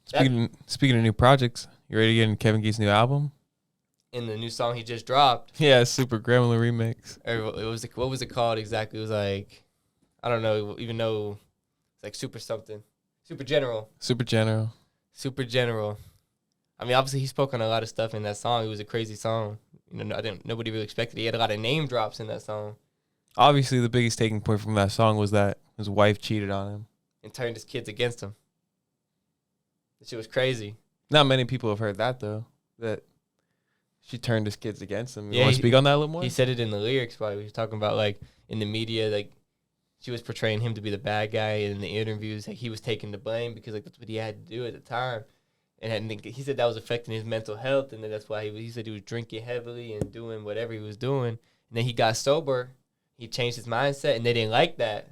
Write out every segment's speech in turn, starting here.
Speaking of new projects, you ready to get in Kevin Gates' new album? In the new song he just dropped. Yeah, Super Gremlin remix. It was what was it called exactly? It was like, I don't know, even though it's like Super something, Super General. Super General. Super General. I mean, obviously he spoke on a lot of stuff in that song. It was a crazy song. You know, nobody really expected it. He had a lot of name drops in that song. Obviously, the biggest taking point from that song was that his wife cheated on him and turned his kids against him. That shit was crazy. Not many people have heard that though. That she turned his kids against him. You Yeah, want to speak on that a little more? He said it in the lyrics. Probably he was talking about like in the media, like she was portraying him to be the bad guy, and in the interviews, like he was taking the blame because like that's what he had to do at the time. And he said that was affecting his mental health, and then that's why he said he was drinking heavily and doing whatever he was doing. And then he got sober. He changed his mindset, and they didn't like that.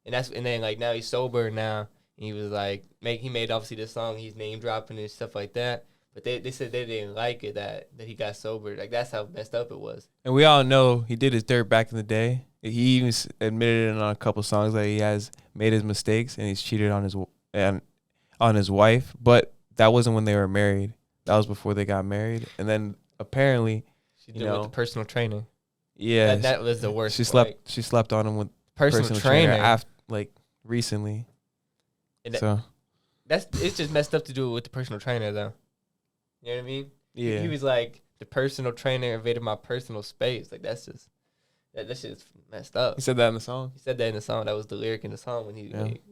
And then like now he's sober now. And he was like he made obviously this song. He's name dropping and stuff like that. But they said they didn't like it that he got sober. Like that's how messed up it was. And we all know he did his dirt back in the day. He even admitted it on a couple songs that he has made his mistakes and he's cheated on his wife. But that wasn't when they were married. That was before they got married. And then apparently, she did it with the personal trainer. Yeah, that was the worst. She slept on him with personal trainer after, like recently. And so it's just messed up to do it with the personal trainer though. You know what I mean? Yeah. He was like, the personal trainer invaded my personal space. Like that shit's messed up. He said that in the song. He said that in the song. That was the lyric in the song when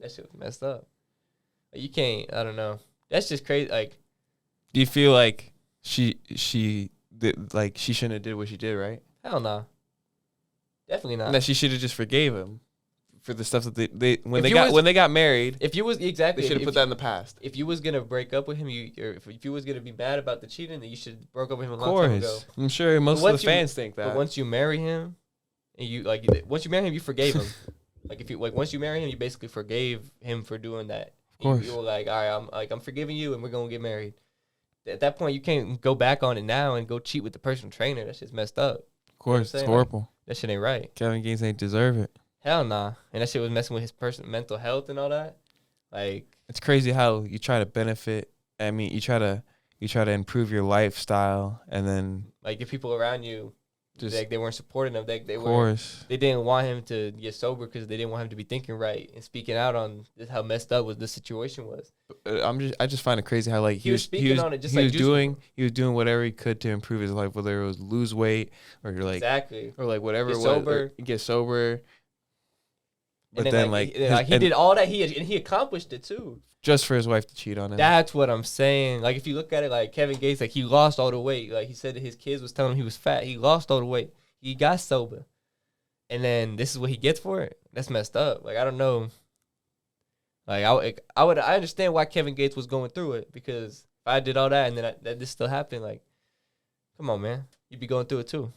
that shit was messed up. Like, you can't. I don't know. That's just crazy. Like, do you feel like she shouldn't have did what she did, right? Hell no. Definitely not. And that she should have just forgave him for the stuff that when they got married. If you was they should have put that in the past. If you was gonna break up with him, if you was gonna be mad about the cheating, then you should have broke up with him a long time ago. I'm sure most of the fans think that. But once you marry him, and once you marry him, you forgave him. Once you marry him, you basically forgave him for doing that. Of course. You were like, all right, I'm forgiving you, and we're gonna get married. At that point, you can't go back on it now and go cheat with the personal trainer. That shit's messed up. Of course, it's horrible. That shit ain't right. Kevin Gates ain't deserve it. Hell nah. And that shit was messing with his mental health and all that. Like, it's crazy how you try to benefit. I mean, you try to improve your lifestyle, and then like if people around you, just they weren't supporting him. They didn't want him to get sober because they didn't want him to be thinking right and speaking out on how messed up the situation was. I just find it crazy how like he was speaking on it. Just he was doing whatever he could to improve his life, whether it was lose weight or like exactly or like whatever get sober. But then he did all that he accomplished it too. Just for his wife to cheat on him. That's what I'm saying. Like if you look at it, like Kevin Gates, like he lost all the weight. Like he said that his kids was telling him he was fat. He lost all the weight. He got sober, and then this is what he gets for it. That's messed up. Like I don't know. Like I understand why Kevin Gates was going through it, because if I did all that and then this still happened, like, come on, man, you'd be going through it too.